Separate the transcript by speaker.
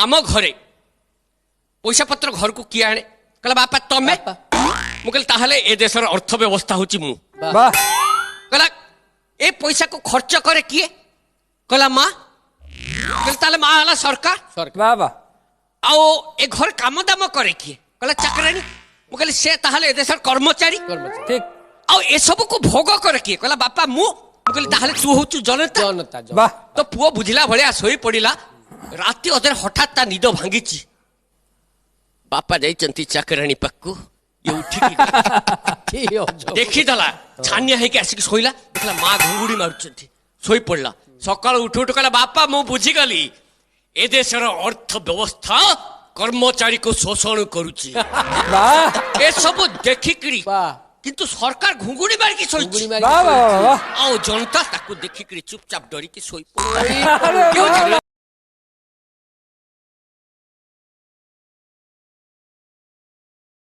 Speaker 1: आम घरे पैसा पत्र घर को किए आने कहला बापा तमें मुझे ताहले ए देशर अर्थव्यवस्था हूँ मु कहला ए पैसा को खर्च करे किए कहला माँ कहले माँ है सरकार
Speaker 2: बाबा
Speaker 1: आओ ए घर काम दाम करे किए कहला चाकरानी मुझे से ताहले ए देशर कर्मचारी
Speaker 2: ठीक
Speaker 1: आओ ए सब को भोग करे किए कहला बापा मु कहली ताहले तू हूँ जनता
Speaker 2: वाह
Speaker 1: तो पुओ बुझिला भलिया सोई पड़िला राति अधर हठात ता निद भांगी बापा जाइचंती चाकराणी पाखु ये उठिकी देखीदेला छानिया है आसिक शोला देखला माँ घुंगुड़ी मारुचंती शोई पड़ला सकाल उठु उठु कहला बापा मु बुझीगली ए देशर अर्थव्यवस्था कर्मचारी को शोषण करुची ए सब देखिकरी किंतु सरकार घुंगुड़ी मारिकी शोइची
Speaker 2: वाह वाह वाह
Speaker 1: आओ जनता ताकू देखिकरी चुपचाप डरिकी शोई पड़ला